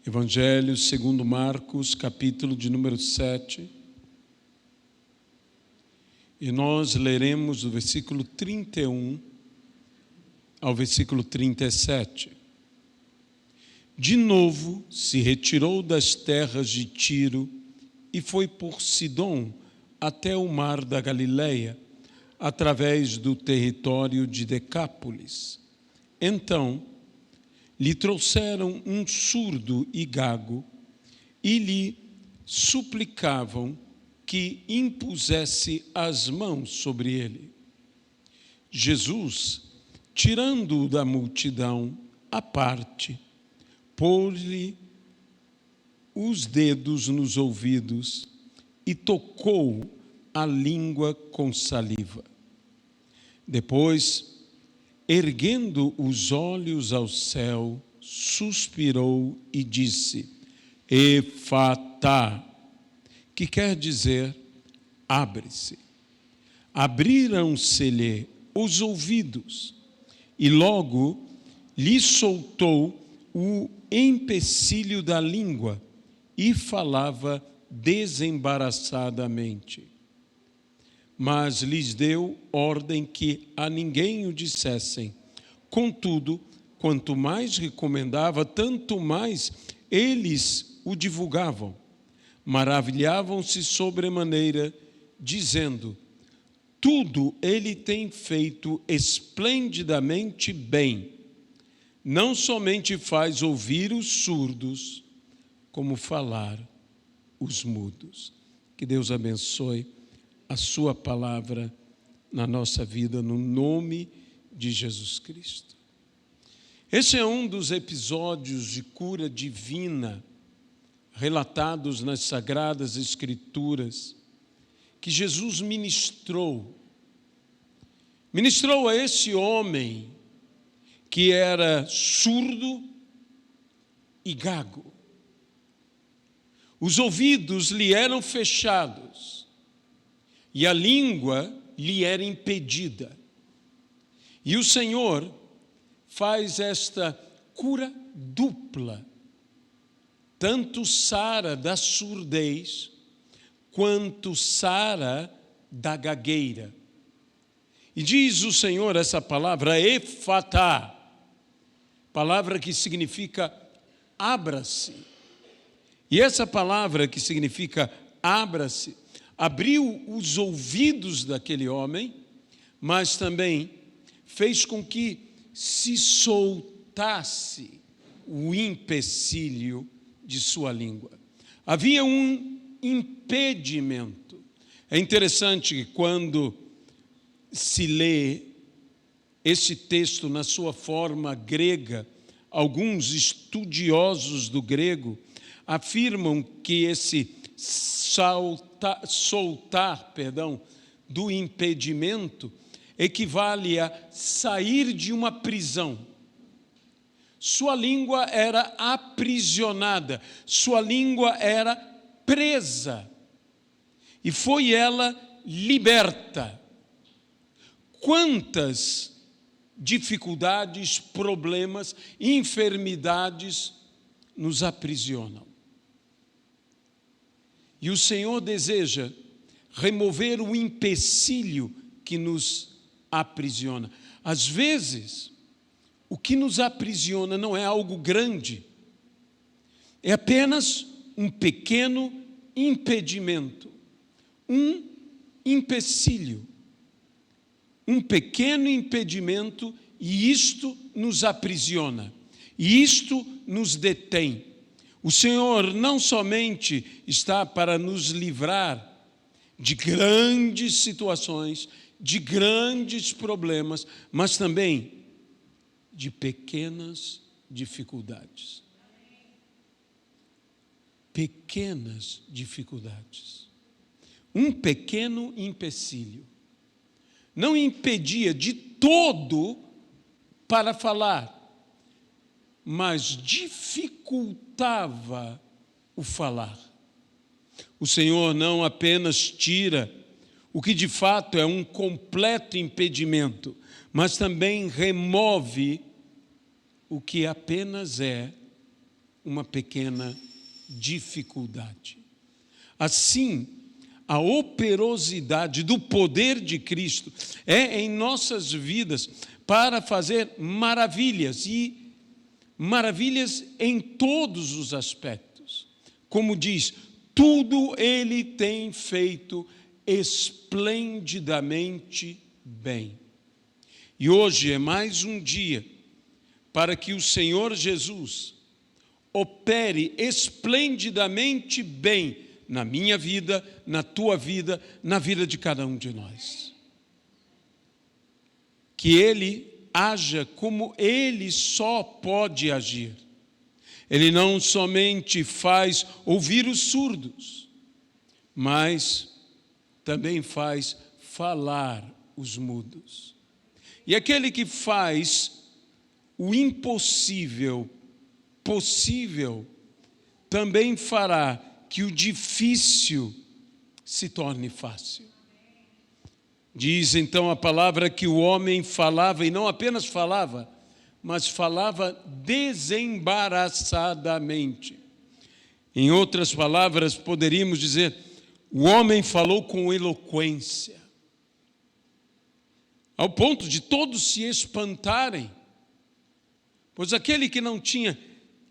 Evangelho segundo Marcos, capítulo de número 7. E nós leremos do versículo 31 ao versículo 37. De novo se retirou das terras de Tiro e foi por Sidom até o mar da Galileia, através do território de Decápolis. Então lhe trouxeram um surdo e gago e lhe suplicavam que impusesse as mãos sobre ele. Jesus, tirando-o da multidão à parte, pôs-lhe os dedos nos ouvidos e tocou a língua com saliva. Depois, erguendo os olhos ao céu, suspirou e disse: Efatá, que quer dizer, abre-se. Abriram-se-lhe os ouvidos, e logo lhe soltou o empecilho da língua e falava desembaraçadamente. Mas lhes deu ordem que a ninguém o dissessem. Contudo, quanto mais recomendava, tanto mais eles o divulgavam. Maravilhavam-se sobremaneira, dizendo: tudo ele tem feito esplendidamente bem. Não somente faz ouvir os surdos, como falar os mudos. Que Deus abençoe a sua palavra na nossa vida, no nome de Jesus Cristo. Esse é um dos episódios de cura divina relatados nas Sagradas Escrituras que Jesus ministrou a esse homem que era surdo e gago. Os ouvidos lhe eram fechados e a língua lhe era impedida. E o Senhor faz esta cura dupla, tanto sara da surdez, quanto sara da gagueira. E diz o Senhor essa palavra, efatá, palavra que significa abra-se. E essa palavra que significa abra-se, abriu os ouvidos daquele homem, mas também fez com que se soltasse o empecilho de sua língua. Havia um impedimento. É interessante que quando se lê esse texto na sua forma grega, alguns estudiosos do grego afirmam que esse soltar do impedimento equivale a sair de uma prisão. Sua língua era aprisionada, sua língua era presa, e foi ela liberta. Quantas dificuldades, problemas, enfermidades nos aprisionam. E o Senhor deseja remover o empecilho que nos aprisiona. Às vezes, o que nos aprisiona não é algo grande, é apenas um pequeno impedimento, um empecilho, um pequeno impedimento, e isto nos aprisiona, e isto nos detém. O Senhor não somente está para nos livrar de grandes situações, de grandes problemas, mas também de pequenas dificuldades. Pequenas dificuldades. Um pequeno empecilho não impedia de todo para falar, mas dificultava o falar. O Senhor não apenas tira o que de fato é um completo impedimento, mas também remove o que apenas é uma pequena dificuldade. Assim, a operosidade do poder de Cristo é em nossas vidas para fazer maravilhas, e maravilhas em todos os aspectos. Como diz, tudo Ele tem feito esplendidamente bem. E hoje é mais um dia para que o Senhor Jesus opere esplendidamente bem na minha vida, na tua vida, na vida de cada um de nós. Que Ele haja como Ele só pode agir. Ele não somente faz ouvir os surdos, mas também faz falar os mudos. E aquele que faz o impossível possível, também fará que o difícil se torne fácil. Diz então a palavra que o homem falava, e não apenas falava, mas falava desembaraçadamente. Em outras palavras, poderíamos dizer, o homem falou com eloquência, ao ponto de todos se espantarem, pois aquele que não tinha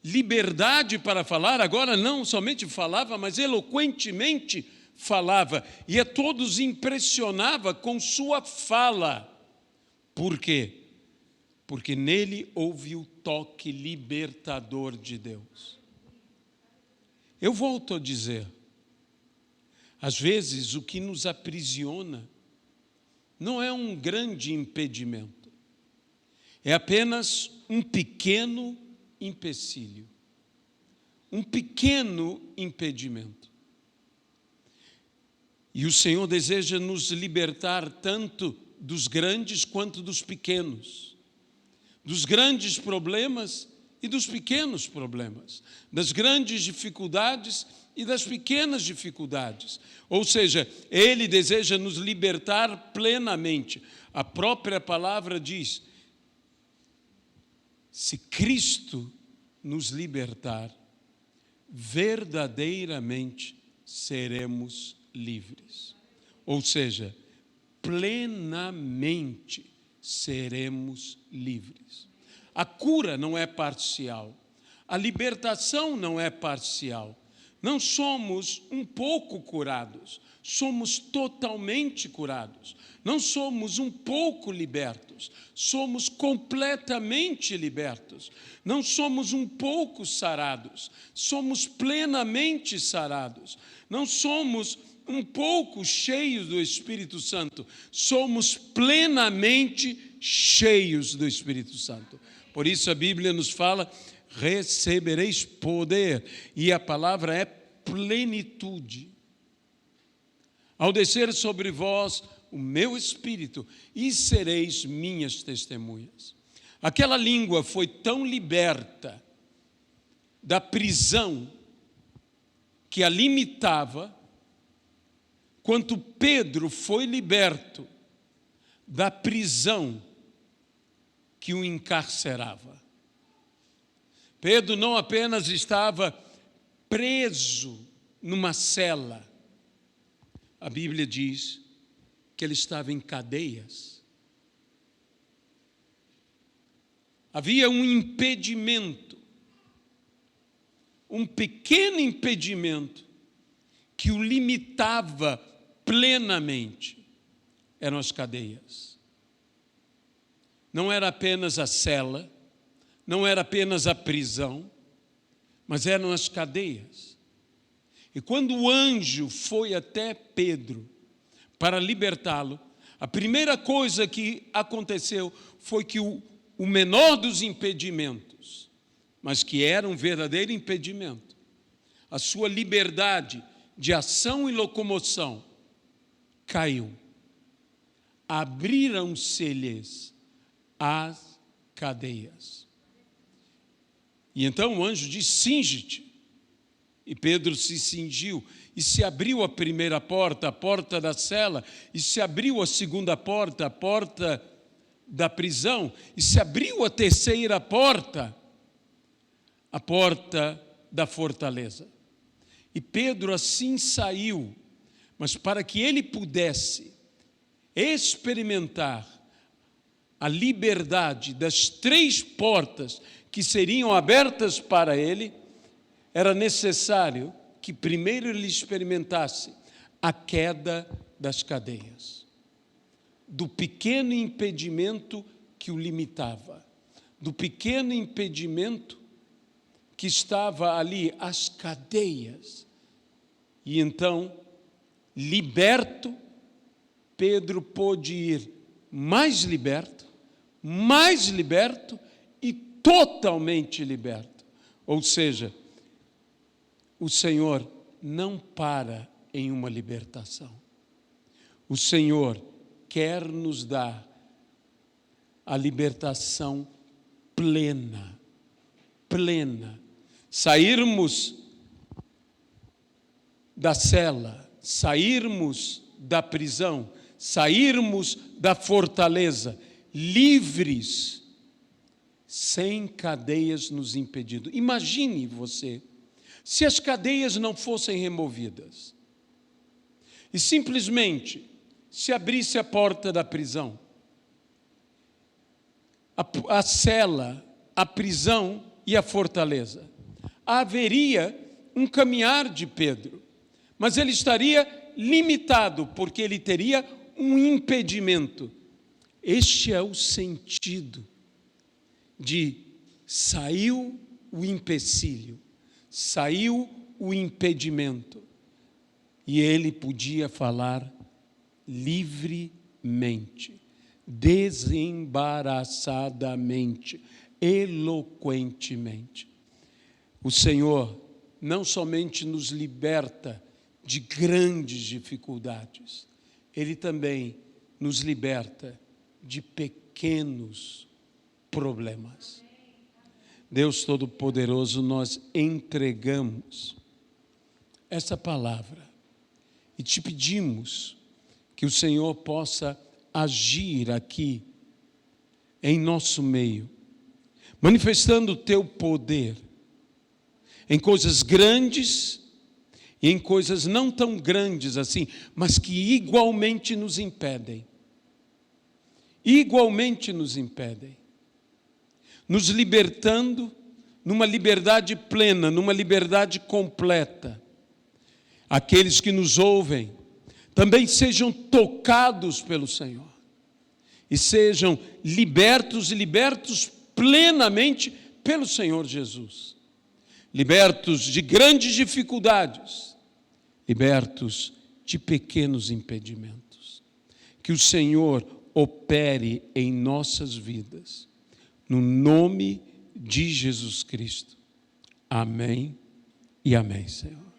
liberdade para falar, agora não somente falava, mas eloquentemente falava, e a todos impressionava com sua fala. Por quê? Porque nele houve o toque libertador de Deus. Eu volto a dizer, às vezes o que nos aprisiona não é um grande impedimento, é apenas um pequeno empecilho, um pequeno impedimento. E o Senhor deseja nos libertar tanto dos grandes quanto dos pequenos, dos grandes problemas e dos pequenos problemas, das grandes dificuldades e das pequenas dificuldades. Ou seja, Ele deseja nos libertar plenamente. A própria palavra diz, se Cristo nos libertar, verdadeiramente seremos livres. Ou seja, plenamente seremos livres. A cura não é parcial, a libertação não é parcial. Não somos um pouco curados, somos totalmente curados. Não somos um pouco libertos, somos completamente libertos. Não somos um pouco sarados, somos plenamente sarados. Não somos um pouco cheios do Espírito Santo, somos plenamente cheios do Espírito Santo. Por isso a Bíblia nos fala, recebereis poder, e a palavra é plenitude. Ao descer sobre vós o meu Espírito, e sereis minhas testemunhas. Aquela língua foi tão liberta da prisão que a limitava, quanto Pedro foi liberto da prisão que o encarcerava. Pedro não apenas estava preso numa cela, a Bíblia diz que ele estava em cadeias. Havia um impedimento, um pequeno impedimento que o limitava plenamente, eram as cadeias. Não era apenas a cela, não era apenas a prisão, mas eram as cadeias. E quando o anjo foi até Pedro para libertá-lo, a primeira coisa que aconteceu foi que o menor dos impedimentos, mas que era um verdadeiro impedimento, a sua liberdade de ação e locomoção, caiu. Abriram-se-lhes as cadeias. E então o anjo disse, cinge-te. E Pedro se cingiu, e se abriu a primeira porta, a porta da cela, e se abriu a segunda porta, a porta da prisão, e se abriu a terceira porta, a porta da fortaleza. E Pedro assim saiu, mas para que ele pudesse experimentar a liberdade das 3 portas que seriam abertas para ele, era necessário que primeiro ele experimentasse a queda das cadeias, do pequeno impedimento que o limitava, do pequeno impedimento que estava ali, as cadeias. E então, liberto, Pedro pôde ir mais liberto e totalmente liberto. Ou seja, o Senhor não para em uma libertação. O Senhor quer nos dar a libertação plena. Sairmos da cela, sairmos da prisão, sairmos da fortaleza, livres, sem cadeias nos impedindo. Imagine você, se as cadeias não fossem removidas, e simplesmente se abrisse a porta da prisão, a cela, a prisão e a fortaleza, haveria um caminhar de Pedro, mas ele estaria limitado, porque ele teria um impedimento. Este é o sentido de saiu o empecilho, saiu o impedimento, e ele podia falar livremente, desembaraçadamente, eloquentemente. O Senhor não somente nos liberta de grandes dificuldades, Ele também nos liberta de pequenos problemas. Deus Todo-Poderoso, nós entregamos essa palavra e te pedimos que o Senhor possa agir aqui em nosso meio, manifestando o teu poder em coisas grandes e em coisas não tão grandes assim, mas que igualmente nos impedem. Igualmente nos impedem. Nos libertando numa liberdade plena, numa liberdade completa. Aqueles que nos ouvem também sejam tocados pelo Senhor e sejam libertos e libertos plenamente pelo Senhor Jesus. Libertos de grandes dificuldades, libertos de pequenos impedimentos. Que o Senhor opere em nossas vidas, no nome de Jesus Cristo. Amém e amém, Senhor.